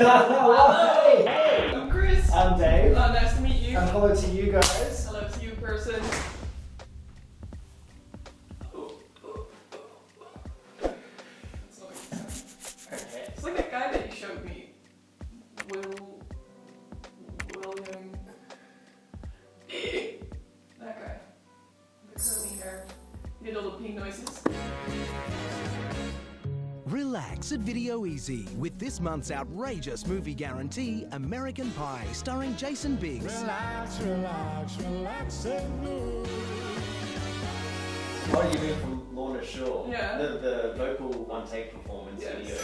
Hello! Hey! I'm Chris. I'm Dave. Nice to meet you. And hello to you guys. Hello to you, person. That's not a good sound. Okay. It's like that guy that you showed me. William. That guy. The curly hair. He did all the pee noises. Relax at Video Easy with this month's outrageous movie guarantee, American Pie, starring Jason Biggs. Relax, relax, relax and move. What do you mean from Lorna Shaw? Yeah. The vocal one-take performance Yes. video.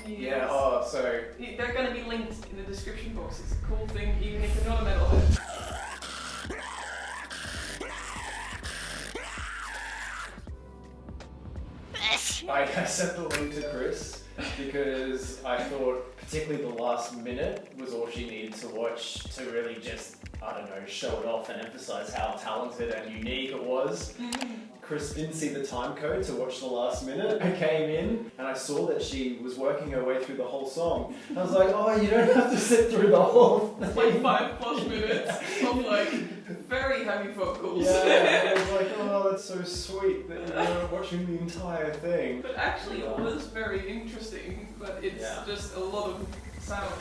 And he Yeah, is- oh, so... They're gonna be linked in the description box. It's a cool thing, even if you're not a metalhead. I sent the link to Chris because I thought particularly the last minute was all she needed to watch to really just, I don't know, show it off and emphasize how talented and unique it was. Chris didn't see the time code to watch the last minute. I came in and I saw that she was working her way through the whole song. I was like, oh, you don't have to sit through the whole It's thing. like 5+ minutes of like very heavy vocals. Yeah, and I was like, oh, that's so sweet that you're watching the entire thing. But actually it was very interesting, but it's Yeah. just a lot of sound.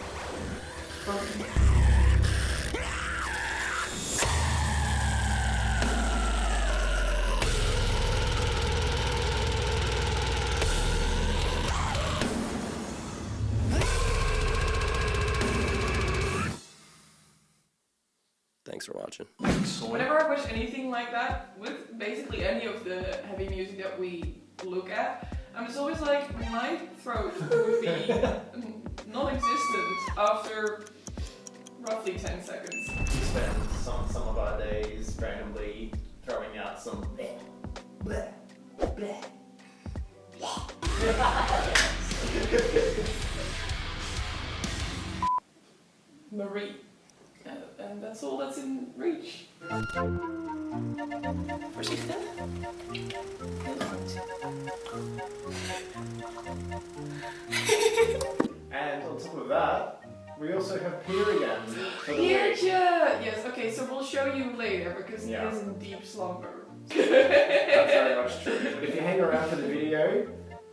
Thanks for watching. Whenever I watch anything like that, with basically any of the heavy music that we look at, I'm just always like, my throat would be non-existent after roughly 10 seconds. We spend some of our days randomly throwing out some bleh, bleh, bleh. Marie. And that's all that's in reach. First you step. And on top of that, we also have Peter again for the Here, week. yes, okay, so we'll show you later because Yeah. he is in deep slumber. That's very much true. But if you hang around for the video,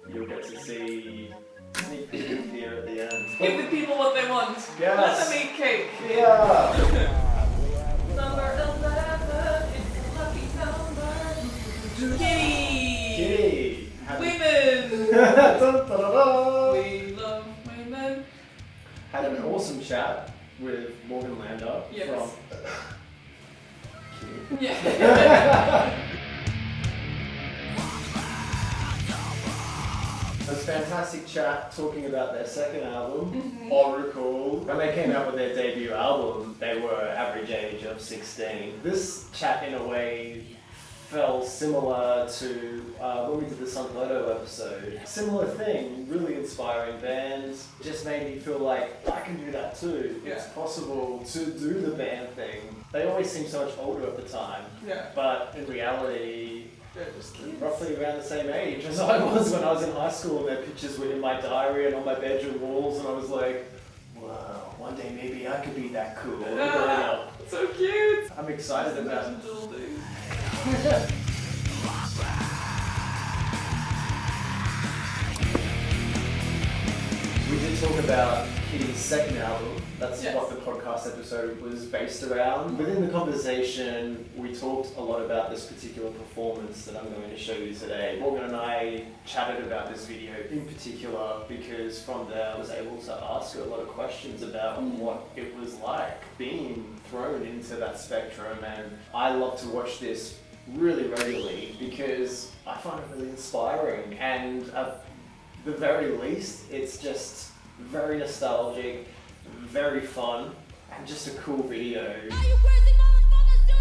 you'll get to see sneak peek of Peter at the end. Give the people what they want. Yes. Let them eat cake. Yeah! Number 11, it's a lucky number. Kitty! Kitty! Women! Dun, dun, dun, dun. We love women. Had an awesome chat with Morgan Lander Yes. from... Cute. Yeah. It was a fantastic chat talking about their second album, Oracle. When they came out with their debut album, they were average age of 16. This chat, in a way, felt similar to when we did the Sun Plato episode. Similar thing, really inspiring bands. Just made me feel like I can do that too. Yeah. It's possible to do the band thing. They always seemed so much older at the time, Yeah. but in reality, They're just kids. roughly around the same age as I was when I was in high school, and their pictures were in my diary and on my bedroom walls, and I was like, wow, one day maybe I could be that cool. Growing up. So cute. I'm excited about it. Little dude. We did talk about Kitty's second album. That's Yes. what the podcast episode was based around. Within the conversation, we talked a lot about this particular performance that I'm going to show you today. Morgan and I chatted about this video in particular because from there I was able to ask her a lot of questions about what it was like being thrown into that spectrum, and I love to watch this really regularly because I find it really inspiring, and at the very least it's just very nostalgic, very fun, and just a cool video. Are you crazy motherfuckers doing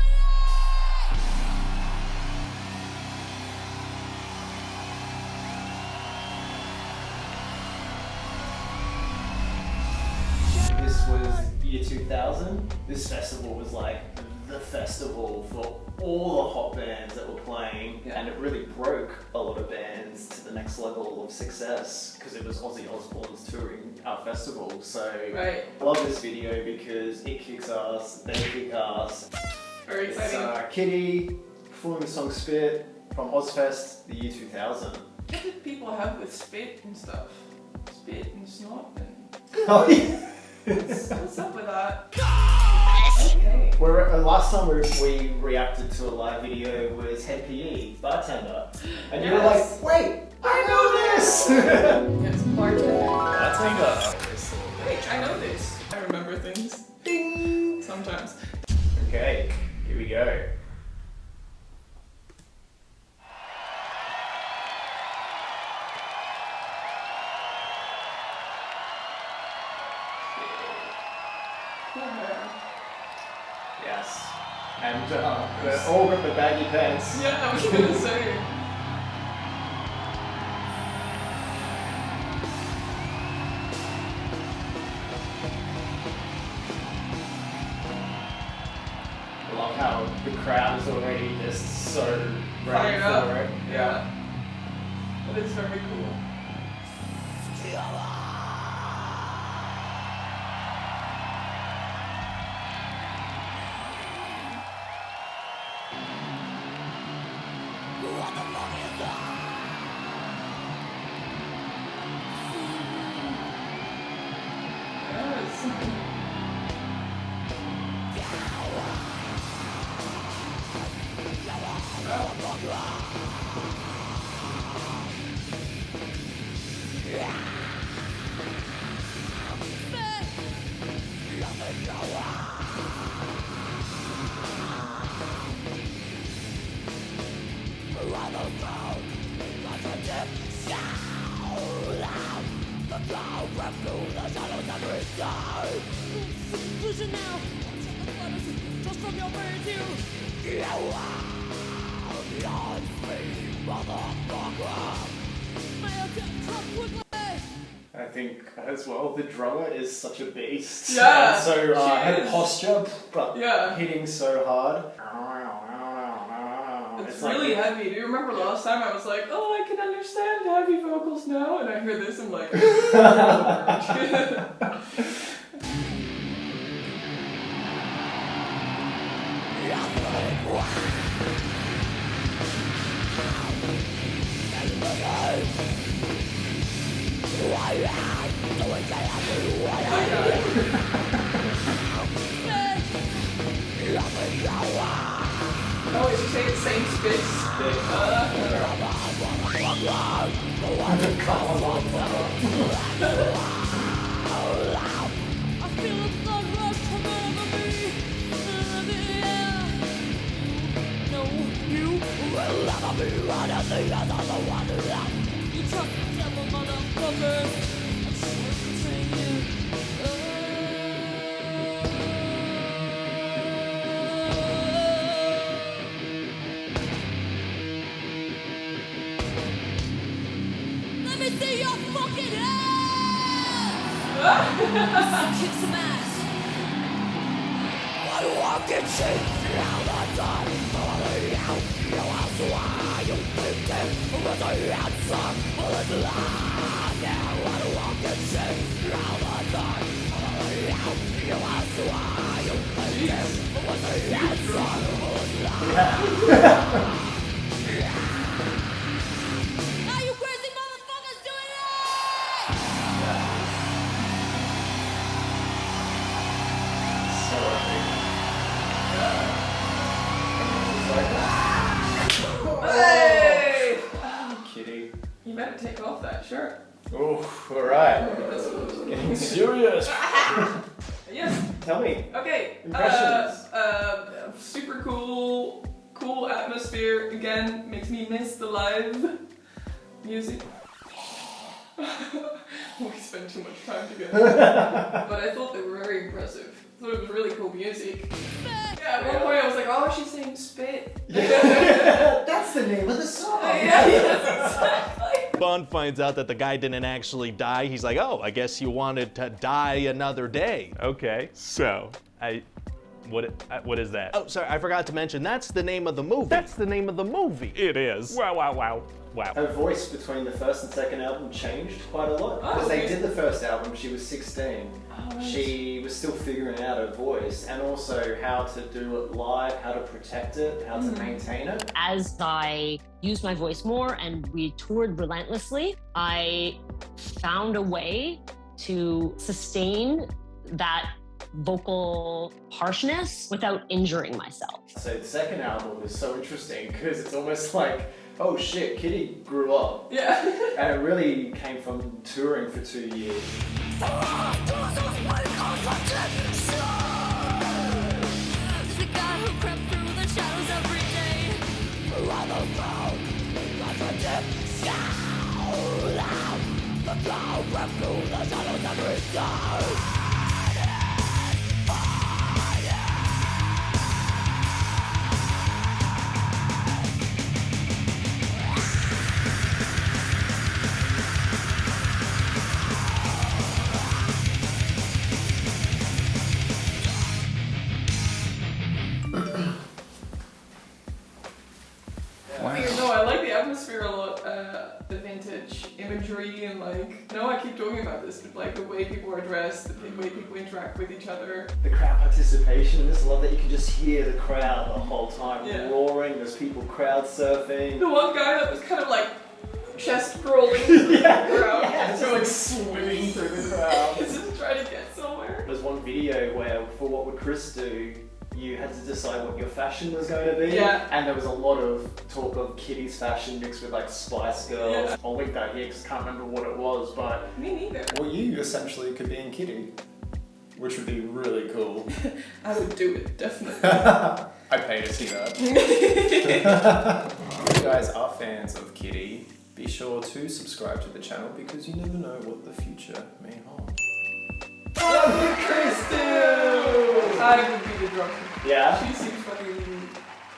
This was year 2000. This festival was like the festival for all the hot bands that were playing, Yeah. and it really broke a lot of bands to the next level of success because it was Ozzy Osbourne's touring our festival. So Right. I love this video because it kicks ass, they kick ass. Very It's exciting. Kitty performing the song Spit from Ozfest the year 2000. What did people have with spit and stuff? Spit and snot and... Oh, yeah. What's up with that? Okay. Last time we reacted to a live video was Head PE, Bartender. And you were Yes. like, wait, I know this! Yes, bartender. Bartender. Wait, I know this. I remember things. Ding! Sometimes. Okay, here we go. Cool hair. Yes. And they're all got the baggy pants. Yeah, I was gonna say. I love how the crowd is already just so ready Fired up. for it. Yeah. That is very cool. Yes. Conclusion now. Take the photos just from your very view. My attempt come quickly. I think as well, the drummer is such a beast. Yeah, And so she head is. posture, but Yeah. hitting so hard. It's like- really heavy. Do you remember last time I was like, oh, I can understand heavy vocals now? And I hear this, I'm like, oh, did you say it's same space? I feel a blood rush come over me. No, you will never be anything as I want to have. You trust the devil, motherfucker. I'm sure to you. Let me see your fucking ass! Kick some ass. I walk and shake all the time. You ask why you think it was a answer. Well, it's lies. Now I walk and shake all the time. You ask why you think it was a answer. Well, it's lies. Now you crazy motherfuckers doing it! So epic. Hey! Kitty. You better take off that shirt. Oh, alright. That's what it was. Getting serious. Yes. Tell me. Okay. Impressions. Super cool atmosphere. Again, makes me miss the live music. We spend too much time together. But I thought they were very impressive. I thought it was really cool music. Yeah, at one point I was like, oh, she's saying spit. That's the name of the song. Yeah, yes, exactly. Bond finds out that the guy didn't actually die. He's like, oh, I guess you wanted to die another day. Okay, so I What is that? Oh, sorry, I forgot to mention, that's the name of the movie. That's the name of the movie. It is. Wow, wow, wow, wow. Her voice between the first and second album changed quite a lot. Because they did the first album, she was 16. Oh, She was still figuring out her voice and also how to do it live, how to protect it, how to maintain it. As I used my voice more and we toured relentlessly, I found a way to sustain that vocal harshness without injuring myself. So the second album is so interesting because it's almost like, oh shit, Kitty grew up. Yeah. And it really came from touring for 2 years. No, I like the atmosphere a lot, the vintage imagery and like, no, I keep talking about this, but like the way people are dressed, the way people interact with each other. The crowd participation, I just love that you can just hear the crowd the whole time roaring, there's people crowd surfing. The one guy that was kind of like chest rolling through the crowd. It's just like swimming through the crowd. He's just trying to get somewhere. There's one video where, for What Would Chris Do, you had to decide what your fashion was going to be. Yeah. And there was a lot of talk of Kitty's fashion mixed with like Spice Girls. Yeah. I'll link that here because I can't remember what it was, but... Me neither. Well, you essentially could be in Kitty, which would be really cool. I would do it, definitely. I'd pay to see that. If you guys are fans of Kitty, be sure to subscribe to the channel because you never know what the future may hold. What would Chris do? I would be the drummer. Yeah? She seems fucking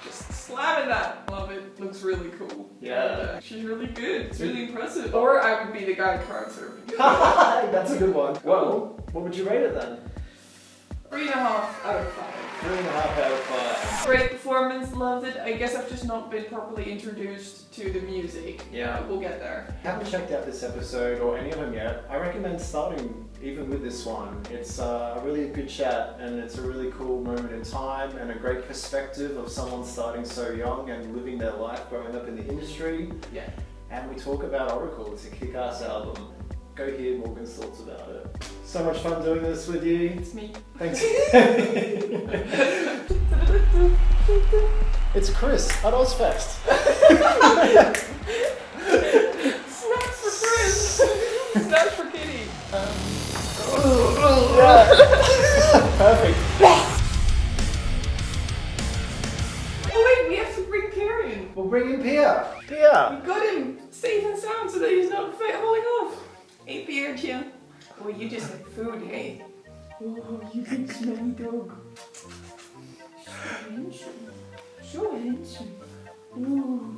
just slamming that. Love it. Looks really cool. Yeah. And, she's really good. It's really impressive. Or I would be the guy crowd surfing. That's a good one. Well, what would you rate it then? 3.5 out of 5. 3.5 out of 5. Great performance, loved it. I guess I've just not been properly introduced to the music. Yeah. We'll get there. Haven't checked out this episode or any of them yet. I recommend starting even with this one. It's a really good chat and it's a really cool moment in time and a great perspective of someone starting so young and living their life growing up in the industry. Yeah. And we talk about Oracle. It's a kick-ass album. Go hear Morgan's thoughts about it. So much fun doing this with you. It's me. Thanks. It's Chris at Ozfest. Snaps for Chris. Snaps for Kitty. Perfect. Oh wait, we have to bring Pierre in. We'll bring in Pierre. Pierre. We got him safe and sound so that he's not falling off. Hey Pierre, chill. Oh, you just had food, hey? Oh, you big smelly dog. So handsome. So handsome. Ooh.